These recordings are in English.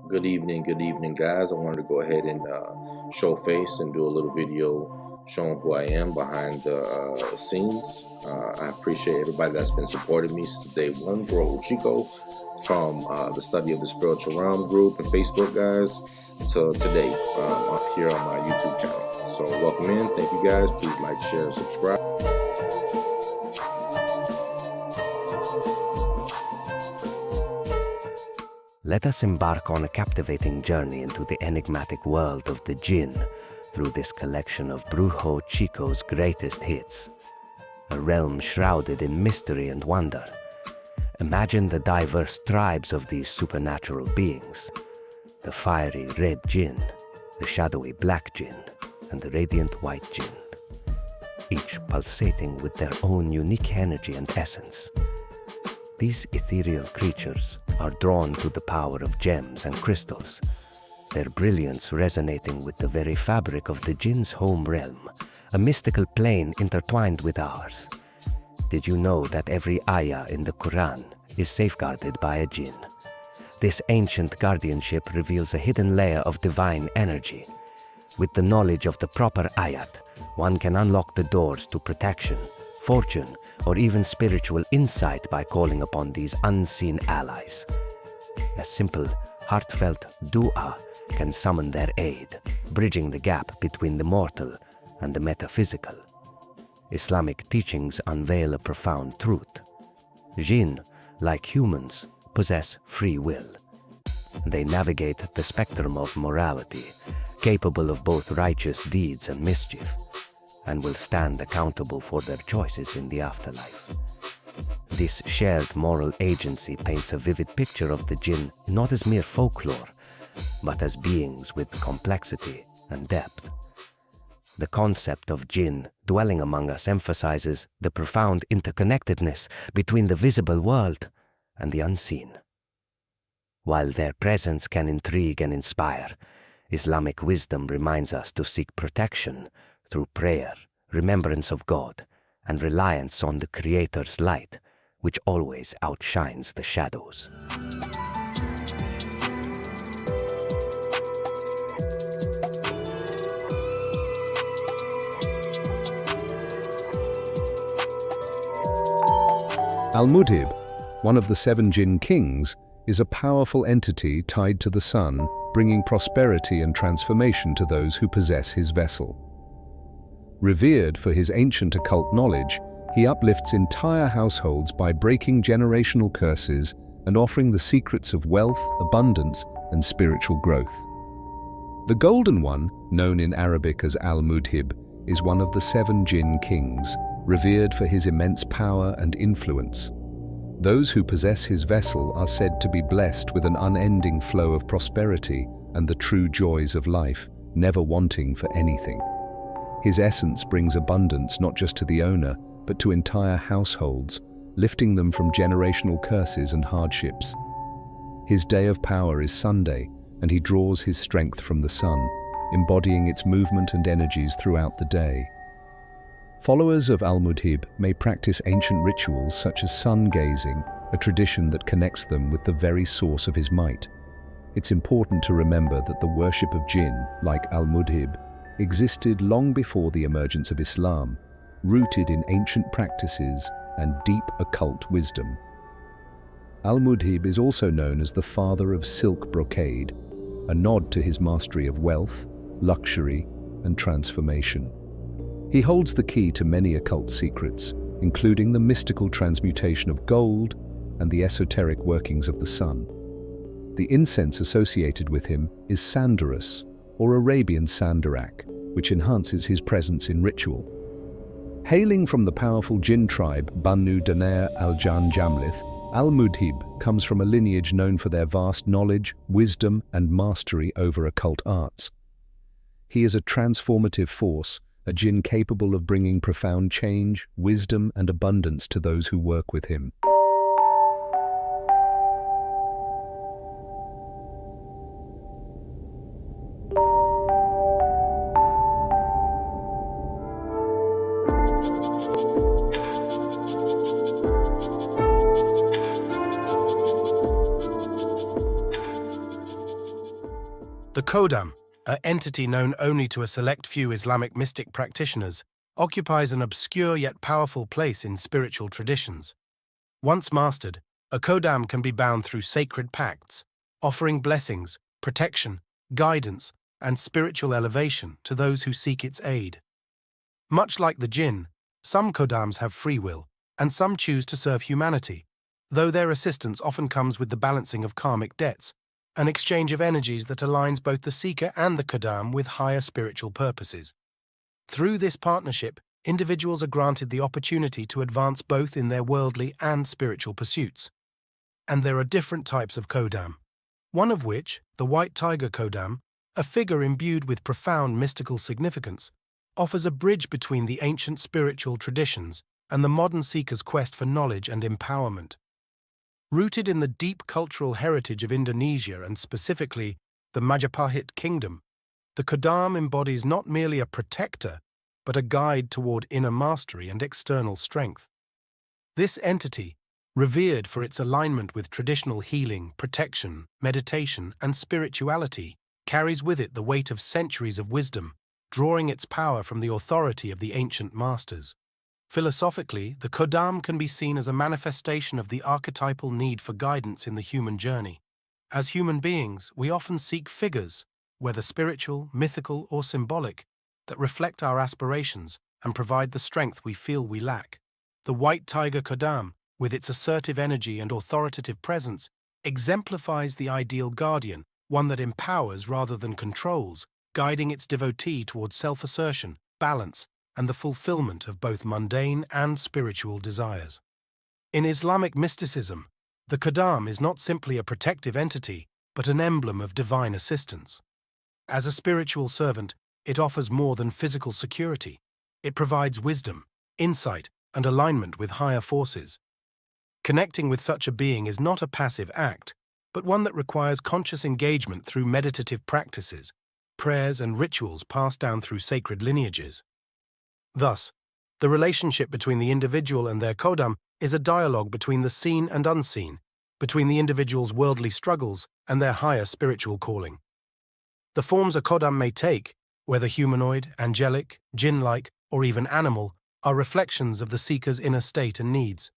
Good evening, guys. I wanted to go ahead and show face and do a little video showing who I am behind the scenes. I appreciate everybody that's been supporting me since day one. Brujo Chico from the Study of the Spiritual Realm group and Facebook, guys, to today here on my YouTube channel. So welcome in. Thank you, guys. Please like, share, and subscribe. Let us embark on a captivating journey into the enigmatic world of the Jinn through this collection of Brujo Chico's greatest hits. A realm shrouded in mystery and wonder. Imagine the diverse tribes of these supernatural beings. The fiery red Jinn, the shadowy black Jinn, and the radiant white Jinn. Each pulsating with their own unique energy and essence. These ethereal creatures are drawn to the power of gems and crystals, their brilliance resonating with the very fabric of the Jinn's home realm, a mystical plane intertwined with ours. Did you know that every ayah in the Quran is safeguarded by a Jinn? This ancient guardianship reveals a hidden layer of divine energy. With the knowledge of the proper ayat, one can unlock the doors to protection, fortune, or even spiritual insight by calling upon these unseen allies. A simple, heartfelt dua can summon their aid, bridging the gap between the mortal and the metaphysical. Islamic teachings unveil a profound truth. Jinn, like humans, possess free will. They navigate the spectrum of morality, capable of both righteous deeds and mischief, and will stand accountable for their choices in the afterlife. This shared moral agency paints a vivid picture of the Jinn not as mere folklore, but as beings with complexity and depth. The concept of Jinn dwelling among us emphasizes the profound interconnectedness between the visible world and the unseen. While their presence can intrigue and inspire, Islamic wisdom reminds us to seek protection through prayer, remembrance of God, and reliance on the Creator's light, which always outshines the shadows. Al-Mudhib, one of the 7 Jinn kings, is a powerful entity tied to the sun, bringing prosperity and transformation to those who possess his vessel. Revered for his ancient occult knowledge, he uplifts entire households by breaking generational curses and offering the secrets of wealth, abundance, and spiritual growth. The Golden One, known in Arabic as Al-Mudhib, is one of the 7 Jinn kings, revered for his immense power and influence. Those who possess his vessel are said to be blessed with an unending flow of prosperity and the true joys of life, never wanting for anything. His essence brings abundance not just to the owner, but to entire households, lifting them from generational curses and hardships. His day of power is Sunday, and he draws his strength from the sun, embodying its movement and energies throughout the day. Followers of Al-Mudhib may practice ancient rituals such as sun-gazing, a tradition that connects them with the very source of his might. It's important to remember that the worship of Jinn, like Al-Mudhib, existed long before the emergence of Islam, rooted in ancient practices and deep occult wisdom. Al-Mudhib is also known as the father of silk brocade, a nod to his mastery of wealth, luxury, and transformation. He holds the key to many occult secrets, including the mystical transmutation of gold and the esoteric workings of the sun. The incense associated with him is sandarus, or Arabian sandarak, which enhances his presence in ritual. Hailing from the powerful Jinn tribe Banu Daner al-Jan Jamlith, Al-Mudhib comes from a lineage known for their vast knowledge, wisdom, and mastery over occult arts. He is a transformative force, a Jinn capable of bringing profound change, wisdom, and abundance to those who work with him. The Kodam, an entity known only to a select few Islamic mystic practitioners, occupies an obscure yet powerful place in spiritual traditions. Once mastered, a Kodam can be bound through sacred pacts, offering blessings, protection, guidance, and spiritual elevation to those who seek its aid. Much like the Jinn, some Kodams have free will, and some choose to serve humanity, though their assistance often comes with the balancing of karmic debts, an exchange of energies that aligns both the seeker and the Kodam with higher spiritual purposes. Through this partnership, individuals are granted the opportunity to advance both in their worldly and spiritual pursuits. And there are different types of Kodam, one of which, the White Tiger Kodam, a figure imbued with profound mystical significance, offers a bridge between the ancient spiritual traditions and the modern seeker's quest for knowledge and empowerment. Rooted in the deep cultural heritage of Indonesia and specifically the Majapahit kingdom, the Kodam embodies not merely a protector, but a guide toward inner mastery and external strength. This entity, revered for its alignment with traditional healing, protection, meditation, and spirituality, carries with it the weight of centuries of wisdom, drawing its power from the authority of the ancient masters. Philosophically, the Kodam can be seen as a manifestation of the archetypal need for guidance in the human journey. As human beings, we often seek figures, whether spiritual, mythical, or symbolic, that reflect our aspirations and provide the strength we feel we lack. The White Tiger Kodam, with its assertive energy and authoritative presence, exemplifies the ideal guardian, one that empowers rather than controls, guiding its devotee towards self-assertion, balance, and the fulfillment of both mundane and spiritual desires. In Islamic mysticism, the Kodam is not simply a protective entity, but an emblem of divine assistance. As a spiritual servant, it offers more than physical security. It provides wisdom, insight, and alignment with higher forces. Connecting with such a being is not a passive act, but one that requires conscious engagement through meditative practices, prayers, and rituals passed down through sacred lineages. Thus, the relationship between the individual and their Kodam is a dialogue between the seen and unseen, between the individual's worldly struggles and their higher spiritual calling. The forms a Kodam may take, whether humanoid, angelic, Jinn-like, or even animal, are reflections of the seeker's inner state and needs.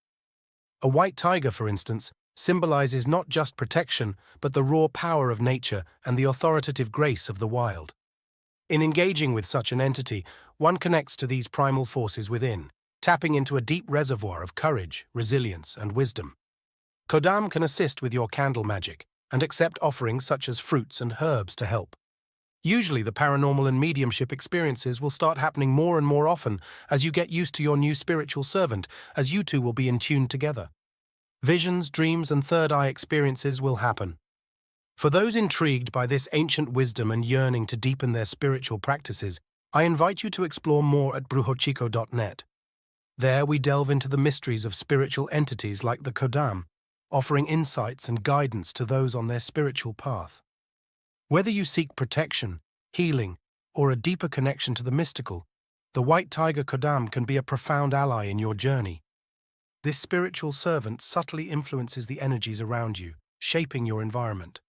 A white tiger, for instance, symbolizes not just protection, but the raw power of nature and the authoritative grace of the wild. In engaging with such an entity, one connects to these primal forces within, tapping into a deep reservoir of courage, resilience, and wisdom. Kodam can assist with your candle magic and accept offerings such as fruits and herbs to help. Usually, the paranormal and mediumship experiences will start happening more and more often as you get used to your new spiritual servant, as you two will be in tune together. Visions, dreams, and third-eye experiences will happen. For those intrigued by this ancient wisdom and yearning to deepen their spiritual practices, I invite you to explore more at brujochico.net. There we delve into the mysteries of spiritual entities like the Kodam, offering insights and guidance to those on their spiritual path. Whether you seek protection, healing, or a deeper connection to the mystical, the White Tiger Kodam can be a profound ally in your journey. This spiritual servant subtly influences the energies around you, shaping your environment,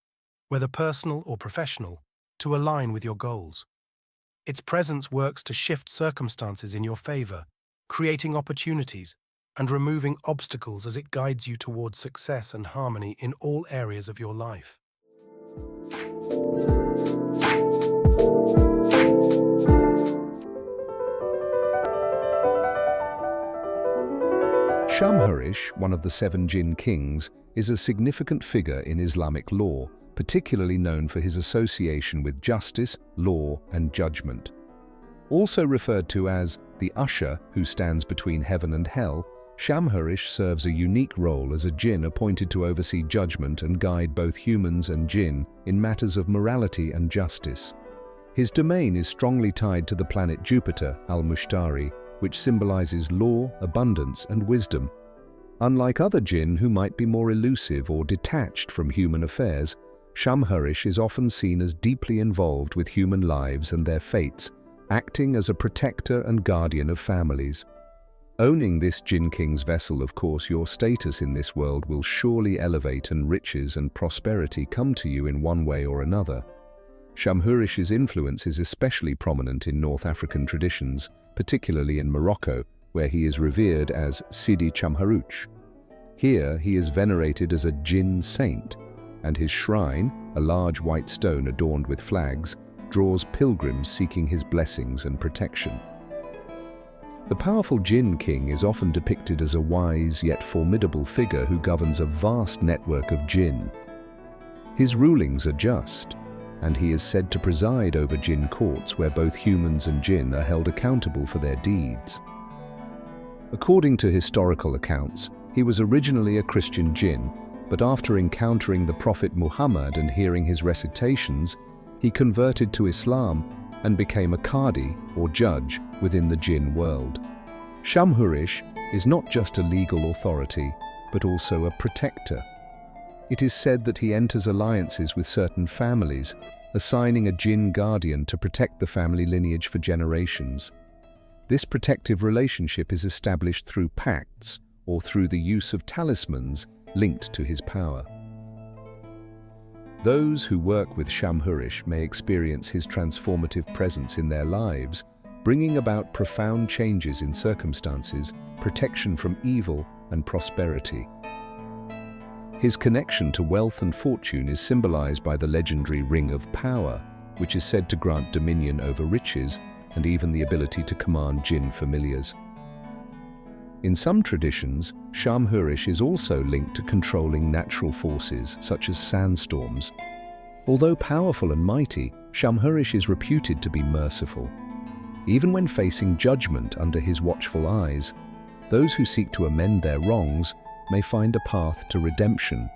whether personal or professional, to align with your goals. Its presence works to shift circumstances in your favor, creating opportunities and removing obstacles as it guides you towards success and harmony in all areas of your life. Shamharish, one of the 7 Jinn kings, is a significant figure in Islamic law, particularly known for his association with justice, law, and judgment. Also referred to as the usher who stands between heaven and hell, Shamharish serves a unique role as a jinn appointed to oversee judgment and guide both humans and jinn in matters of morality and justice. His domain is strongly tied to the planet Jupiter, al-Mushtari, which symbolizes law, abundance, and wisdom. Unlike other jinn who might be more elusive or detached from human affairs, Shamharish is often seen as deeply involved with human lives and their fates, acting as a protector and guardian of families. Owning this Jinn King's vessel, of course, your status in this world will surely elevate, and riches and prosperity come to you in one way or another. Shamhurish's influence is especially prominent in North African traditions, particularly in Morocco, where he is revered as Sidi Chamharuch. Here, he is venerated as a Jinn saint, and his shrine, a large white stone adorned with flags, draws pilgrims seeking his blessings and protection. The powerful Jinn king is often depicted as a wise yet formidable figure who governs a vast network of jinn. His rulings are just, and he is said to preside over jinn courts where both humans and jinn are held accountable for their deeds. According to historical accounts, he was originally a Christian jinn, but after encountering the Prophet Muhammad and hearing his recitations, he converted to Islam and became a qadi, or judge, within the jinn world. Shamhurish is not just a legal authority, but also a protector. It is said that he enters alliances with certain families, assigning a jinn guardian to protect the family lineage for generations. This protective relationship is established through pacts or through the use of talismans linked to his power. Those who work with Shamhurish may experience his transformative presence in their lives, bringing about profound changes in circumstances, protection from evil, and prosperity. His connection to wealth and fortune is symbolized by the legendary Ring of Power, which is said to grant dominion over riches and even the ability to command jinn familiars. In some traditions, Shamhurish is also linked to controlling natural forces, such as sandstorms. Although powerful and mighty, Shamhurish is reputed to be merciful. Even when facing judgment under his watchful eyes, those who seek to amend their wrongs may find a path to redemption.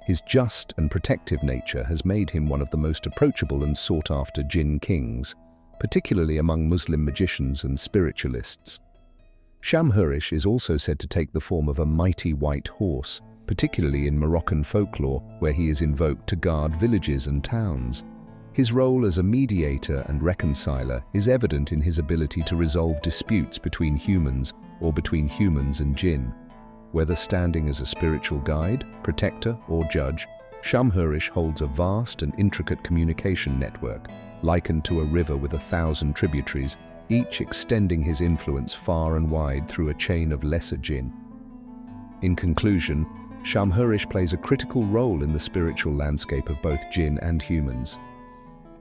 His just and protective nature has made him one of the most approachable and sought-after jinn kings, particularly among Muslim magicians and spiritualists. Shamhurish is also said to take the form of a mighty white horse, particularly in Moroccan folklore, where he is invoked to guard villages and towns. His role as a mediator and reconciler is evident in his ability to resolve disputes between humans or between humans and jinn. Whether standing as a spiritual guide, protector, or judge, Shamhurish holds a vast and intricate communication network, likened to a river with 1,000 tributaries, each extending his influence far and wide through a chain of lesser jinn. In conclusion, Shamhurish plays a critical role in the spiritual landscape of both jinn and humans.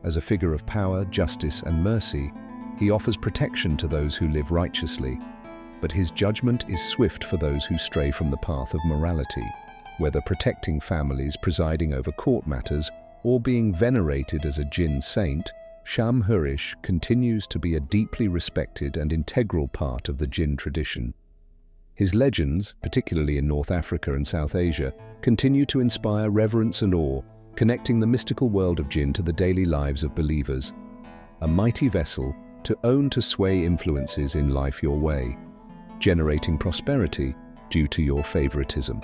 As a figure of power, justice, and mercy, he offers protection to those who live righteously, but his judgment is swift for those who stray from the path of morality, whether protecting families, presiding over court matters, or being venerated as a jinn saint. Shamhurish continues to be a deeply respected and integral part of the jinn tradition. His legends, particularly in North Africa and South Asia, continue to inspire reverence and awe, connecting the mystical world of jinn to the daily lives of believers. A mighty vessel to sway influences in life your way, generating prosperity due to your favoritism.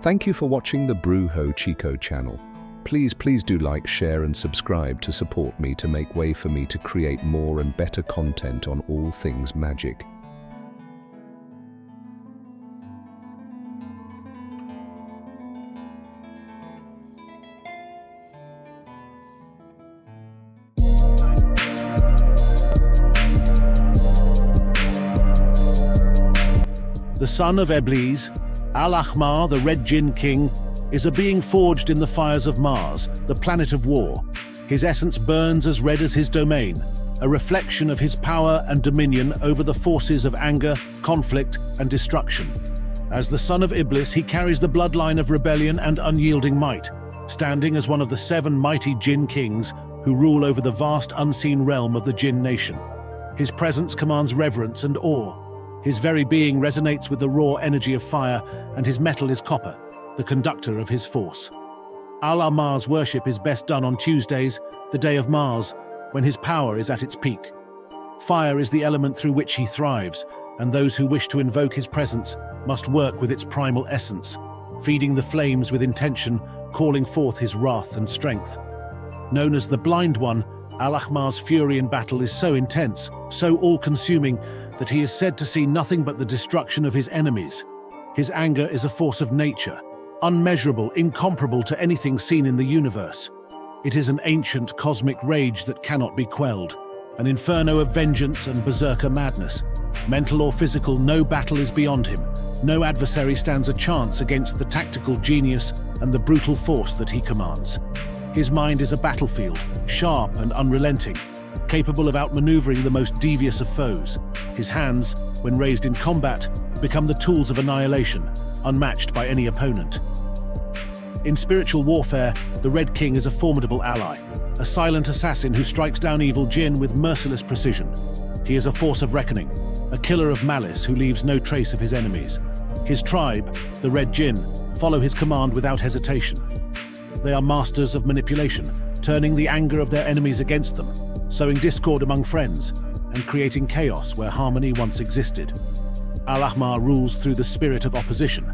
Thank you for watching the Brujo Chico channel. Please do like, share and subscribe to support me to make way for me to create more and better content on all things magic. The son of Eblis, Al-Ahmar, the Red Jinn King, is a being forged in the fires of Mars, the planet of war. His essence burns as red as his domain, a reflection of his power and dominion over the forces of anger, conflict, and destruction. As the son of Iblis, he carries the bloodline of rebellion and unyielding might, standing as one of the 7 mighty Jinn kings who rule over the vast unseen realm of the Jinn nation. His presence commands reverence and awe. His very being resonates with the raw energy of fire, and his metal is copper, the conductor of his force. Al-Ahmar's worship is best done on Tuesdays, the day of Mars, when his power is at its peak. Fire is the element through which he thrives, and those who wish to invoke his presence must work with its primal essence, feeding the flames with intention, calling forth his wrath and strength. Known as the Blind One, Al-Ahmar's fury in battle is so intense, so all-consuming, that he is said to see nothing but the destruction of his enemies. His anger is a force of nature, unmeasurable, incomparable to anything seen in the universe. It is an ancient cosmic rage that cannot be quelled, an inferno of vengeance and berserker madness. Mental or physical, no battle is beyond him. No adversary stands a chance against the tactical genius and the brutal force that he commands. His mind is a battlefield, sharp and unrelenting, capable of outmaneuvering the most devious of foes. His hands, when raised in combat, become the tools of annihilation, unmatched by any opponent. In spiritual warfare, the Red King is a formidable ally, a silent assassin who strikes down evil Jinn with merciless precision. He is a force of reckoning, a killer of malice who leaves no trace of his enemies. His tribe, the Red Jinn, follow his command without hesitation. They are masters of manipulation, turning the anger of their enemies against them, sowing discord among friends, and creating chaos where harmony once existed. Al-Ahmar rules through the spirit of opposition,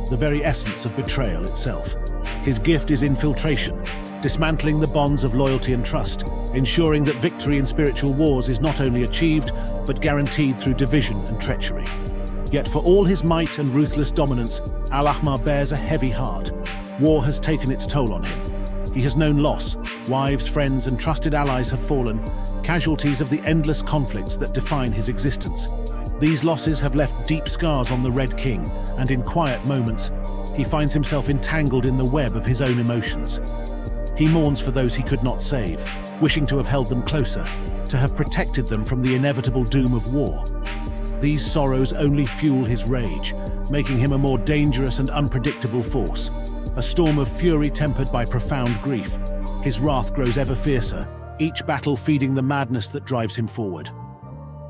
the very essence of betrayal itself. His gift is infiltration, dismantling the bonds of loyalty and trust, ensuring that victory in spiritual wars is not only achieved, but guaranteed through division and treachery. Yet for all his might and ruthless dominance, Al-Ahmar bears a heavy heart. War has taken its toll on him. He has known loss. Wives, friends, and trusted allies have fallen, casualties of the endless conflicts that define his existence. These losses have left deep scars on the Red King, and in quiet moments, he finds himself entangled in the web of his own emotions. He mourns for those he could not save, wishing to have held them closer, to have protected them from the inevitable doom of war. These sorrows only fuel his rage, making him a more dangerous and unpredictable force. A storm of fury tempered by profound grief. His wrath grows ever fiercer, each battle feeding the madness that drives him forward.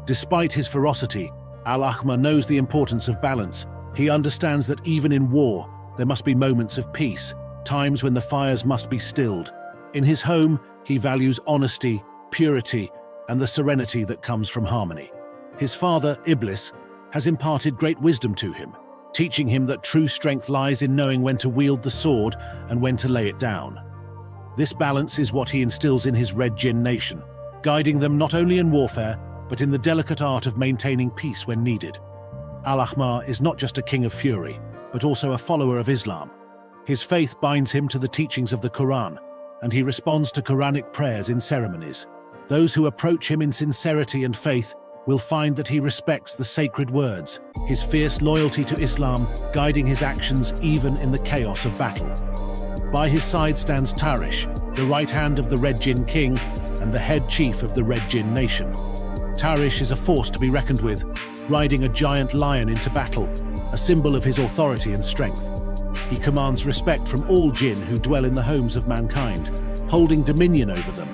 Despite his ferocity, Al-Ahmar knows the importance of balance. He understands that even in war, there must be moments of peace, times when the fires must be stilled. In his home, he values honesty, purity, and the serenity that comes from harmony. His father, Iblis, has imparted great wisdom to him, teaching him that true strength lies in knowing when to wield the sword and when to lay it down. This balance is what he instills in his Red Jinn nation, guiding them not only in warfare, but in the delicate art of maintaining peace when needed. Al-Ahmar is not just a king of fury, but also a follower of Islam. His faith binds him to the teachings of the Quran, and he responds to Quranic prayers in ceremonies. Those who approach him in sincerity and faith will find that he respects the sacred words, his fierce loyalty to Islam guiding his actions even in the chaos of battle. By his side stands Tarish, the right hand of the Red Jinn King and the head chief of the Red Jinn nation. Tarish is a force to be reckoned with, riding a giant lion into battle, a symbol of his authority and strength. He commands respect from all Jinn who dwell in the homes of mankind, holding dominion over them.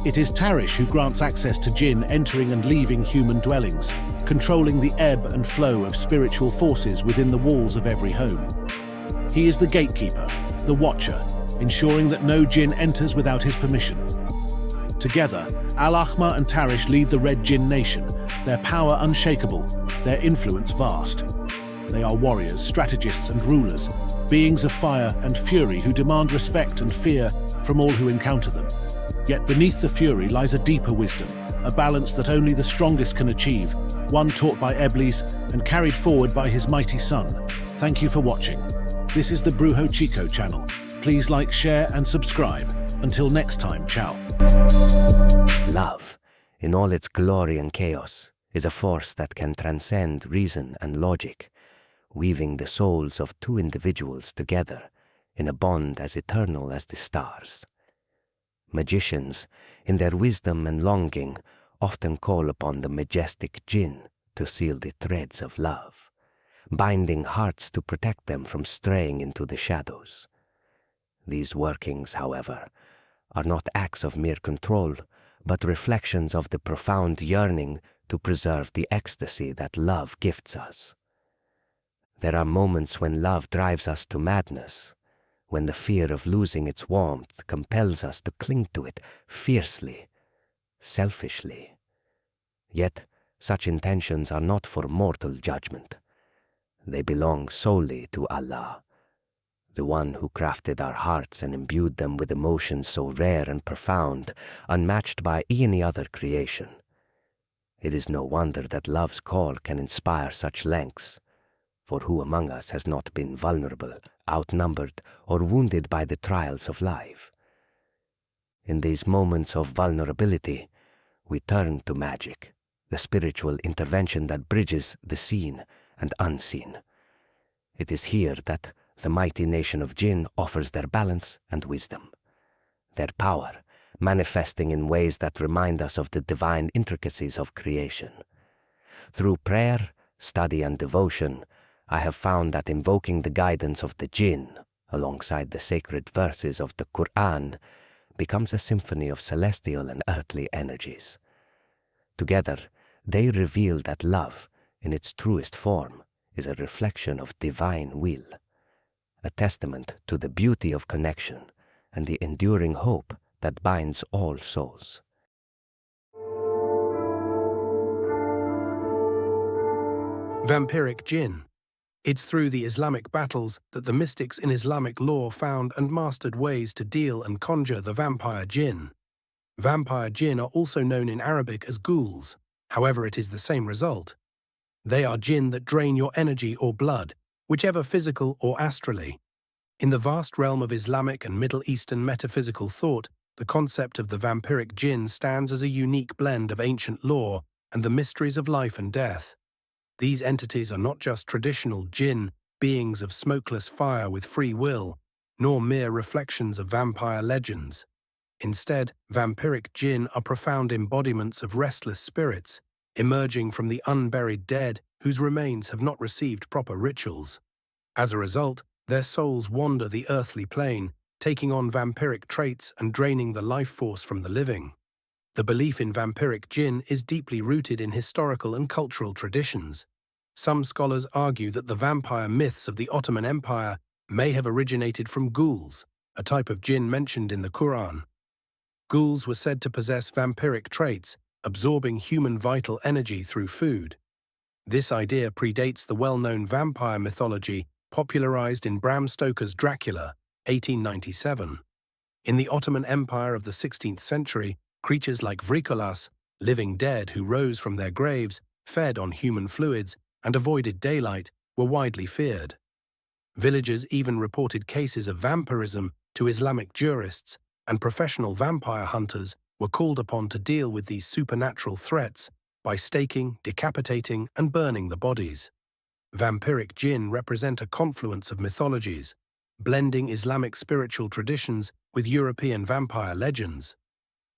It is Tarish who grants access to Jinn entering and leaving human dwellings, controlling the ebb and flow of spiritual forces within the walls of every home. He is the gatekeeper, the watcher, ensuring that no Jinn enters without his permission. Together, Al-Ahmar and Tarish lead the Red Jinn nation, their power unshakable, their influence vast. They are warriors, strategists and rulers, beings of fire and fury who demand respect and fear from all who encounter them. Yet beneath the fury lies a deeper wisdom, a balance that only the strongest can achieve, one taught by Iblis and carried forward by his mighty son. Thank you for watching. This is the Brujo Chico channel. Please like, share and subscribe. Until next time, ciao. Love, in all its glory and chaos, is a force that can transcend reason and logic, weaving the souls of two individuals together in a bond as eternal as the stars. Magicians, in their wisdom and longing, often call upon the majestic Jinn to seal the threads of love, binding hearts to protect them from straying into the shadows. These workings, however, are not acts of mere control, but reflections of the profound yearning to preserve the ecstasy that love gifts us. There are moments when love drives us to madness, when the fear of losing its warmth compels us to cling to it fiercely, selfishly. Yet, such intentions are not for mortal judgment. They belong solely to Allah, the one who crafted our hearts and imbued them with emotions so rare and profound, unmatched by any other creation. It is no wonder that love's call can inspire such lengths, for who among us has not been vulnerable, outnumbered, or wounded by the trials of life? In these moments of vulnerability, we turn to magic, the spiritual intervention that bridges the seen and unseen. It is here that the mighty nation of Jinn offers their balance and wisdom, their power manifesting in ways that remind us of the divine intricacies of creation. Through prayer, study, and devotion, I have found that invoking the guidance of the Jinn, alongside the sacred verses of the Quran, becomes a symphony of celestial and earthly energies. Together, they reveal that love, in its truest form, is a reflection of divine will, a testament to the beauty of connection and the enduring hope that binds all souls. Vampiric Jinn. It's through the Islamic battles that the mystics in Islamic lore found and mastered ways to deal and conjure the vampire jinn. Vampire jinn are also known in Arabic as ghouls. However, it is the same result. They are jinn that drain your energy or blood, whichever physical or astrally. In the vast realm of Islamic and Middle Eastern metaphysical thought, the concept of the vampiric jinn stands as a unique blend of ancient lore and the mysteries of life and death. These entities are not just traditional jinn, beings of smokeless fire with free will, nor mere reflections of vampire legends. Instead, vampiric jinn are profound embodiments of restless spirits, emerging from the unburied dead whose remains have not received proper rituals. As a result, their souls wander the earthly plane, taking on vampiric traits and draining the life force from the living. The belief in vampiric jinn is deeply rooted in historical and cultural traditions. Some scholars argue that the vampire myths of the Ottoman Empire may have originated from ghouls, a type of jinn mentioned in the Quran. Ghouls were said to possess vampiric traits, absorbing human vital energy through food. This idea predates the well-known vampire mythology popularized in Bram Stoker's Dracula, 1897. In the Ottoman Empire of the 16th century, creatures like vrikolas, living dead who rose from their graves, fed on human fluids, and avoided daylight, were widely feared. Villagers even reported cases of vampirism to Islamic jurists, and professional vampire hunters were called upon to deal with these supernatural threats by staking, decapitating, and burning the bodies. Vampiric jinn represent a confluence of mythologies, blending Islamic spiritual traditions with European vampire legends.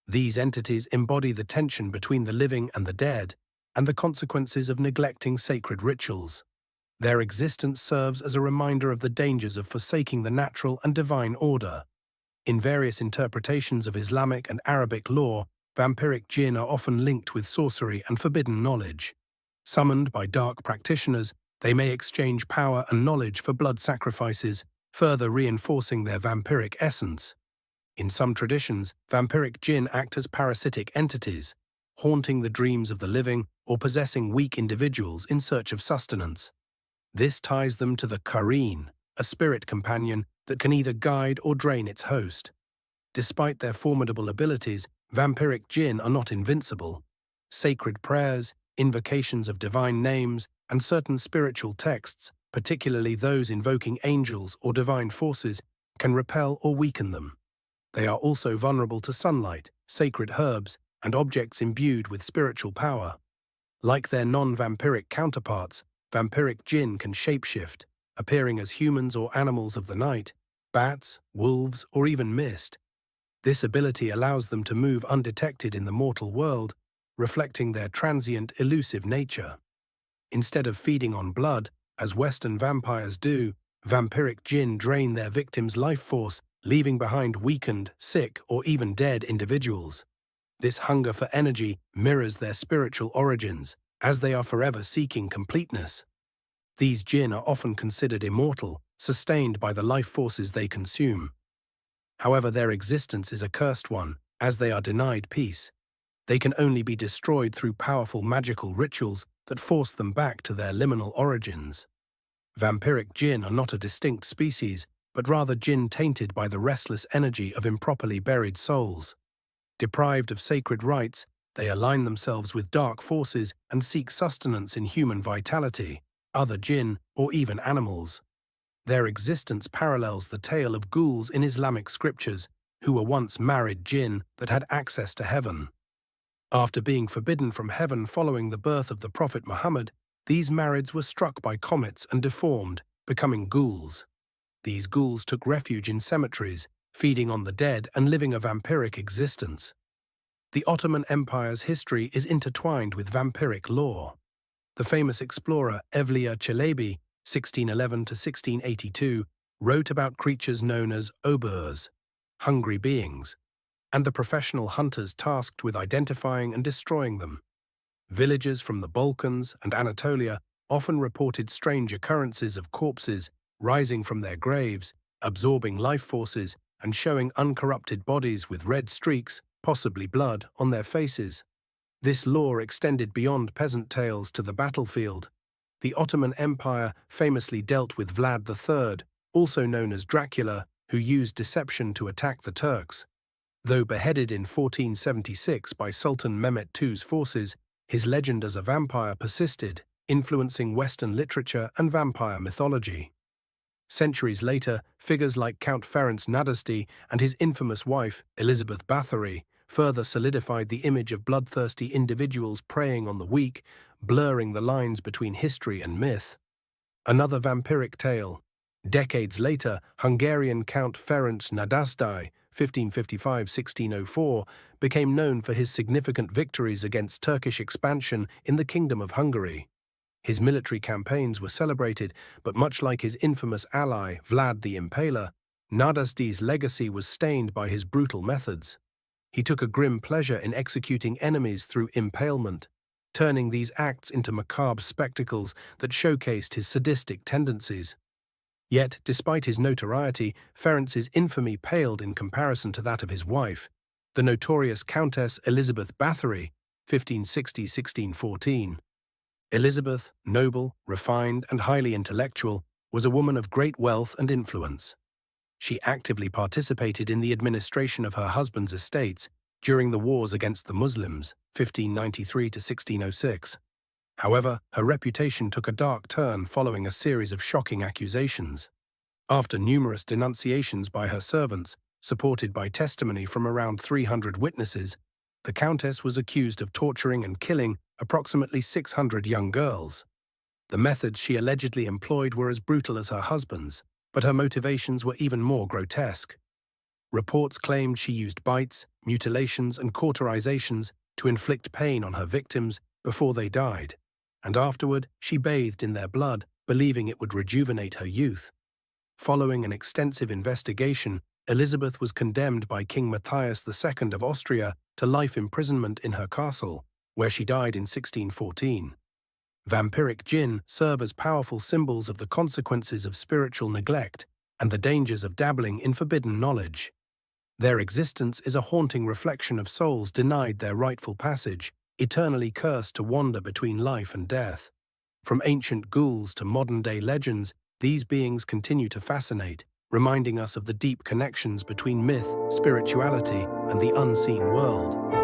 These entities embody the tension between the living and the dead, and the consequences of neglecting sacred rituals. Their existence serves as a reminder of the dangers of forsaking the natural and divine order. In various interpretations of Islamic and Arabic lore, vampiric jinn are often linked with sorcery and forbidden knowledge. Summoned by dark practitioners, they may exchange power and knowledge for blood sacrifices, further reinforcing their vampiric essence. In some traditions, vampiric jinn act as parasitic entities, haunting the dreams of the living or possessing weak individuals in search of sustenance. This ties them to the Qareen, a spirit companion that can either guide or drain its host. Despite their formidable abilities, vampiric jinn are not invincible. Sacred prayers, invocations of divine names, and certain spiritual texts, particularly those invoking angels or divine forces, can repel or weaken them. They are also vulnerable to sunlight, sacred herbs, and objects imbued with spiritual power. Like their non-vampiric counterparts, vampiric jinn can shapeshift, appearing as humans or animals of the night, bats, wolves, or even mist. This ability allows them to move undetected in the mortal world, reflecting their transient, elusive nature. Instead of feeding on blood, as Western vampires do, vampiric jinn drain their victims' life force, leaving behind weakened, sick, or even dead individuals. This hunger for energy mirrors their spiritual origins, as they are forever seeking completeness. These jinn are often considered immortal, sustained by the life forces they consume. However, their existence is a cursed one, as they are denied peace. They can only be destroyed through powerful magical rituals that force them back to their liminal origins. Vampiric jinn are not a distinct species, but rather jinn tainted by the restless energy of improperly buried souls. Deprived of sacred rites, they align themselves with dark forces and seek sustenance in human vitality, other jinn, or even animals. Their existence parallels the tale of ghouls in Islamic scriptures, who were once married jinn that had access to heaven. After being forbidden from heaven following the birth of the Prophet Muhammad, these marids were struck by comets and deformed, becoming ghouls. These ghouls took refuge in cemeteries, feeding on the dead and living a vampiric existence. The Ottoman Empire's history is intertwined with vampiric lore. The famous explorer Evliya Çelebi, 1611 to 1682, wrote about creatures known as oburs, hungry beings, and the professional hunters tasked with identifying and destroying them. Villagers from the Balkans and Anatolia often reported strange occurrences of corpses rising from their graves, absorbing life forces, and showing uncorrupted bodies with red streaks, possibly blood, on their faces. This lore extended beyond peasant tales to the battlefield. The Ottoman Empire famously dealt with Vlad III, also known as Dracula, who used deception to attack the Turks. Though beheaded in 1476 by Sultan Mehmet II's forces, his legend as a vampire persisted, influencing Western literature and vampire mythology. Centuries later, figures like Count Ferenc Nadasdy and his infamous wife, Elizabeth Bathory, further solidified the image of bloodthirsty individuals preying on the weak, blurring the lines between history and myth. Another vampiric tale. Decades later, Hungarian Count Ferenc Nadasdy, 1555–1604, became known for his significant victories against Turkish expansion in the Kingdom of Hungary. His military campaigns were celebrated, but much like his infamous ally, Vlad the Impaler, Nadasdy's legacy was stained by his brutal methods. He took a grim pleasure in executing enemies through impalement, turning these acts into macabre spectacles that showcased his sadistic tendencies. Yet, despite his notoriety, Ferenc's infamy paled in comparison to that of his wife, the notorious Countess Elizabeth Bathory, 1560–1614. Elizabeth, noble, refined, and highly intellectual, was a woman of great wealth and influence. She actively participated in the administration of her husband's estates during the wars against the Muslims, 1593–1606. However, her reputation took a dark turn following a series of shocking accusations. After numerous denunciations by her servants, supported by testimony from around 300 witnesses, the Countess was accused of torturing and killing approximately 600 young girls. The methods she allegedly employed were as brutal as her husband's, but her motivations were even more grotesque. Reports claimed she used bites, mutilations, and cauterizations to inflict pain on her victims before they died, and afterward she bathed in their blood, believing it would rejuvenate her youth. Following an extensive investigation, Elizabeth was condemned by King Matthias II of Austria to life imprisonment in her castle, where she died in 1614. Vampiric jinn serve as powerful symbols of the consequences of spiritual neglect and the dangers of dabbling in forbidden knowledge. Their existence is a haunting reflection of souls denied their rightful passage, eternally cursed to wander between life and death. From ancient ghouls to modern-day legends, these beings continue to fascinate, reminding us of the deep connections between myth, spirituality, and the unseen world.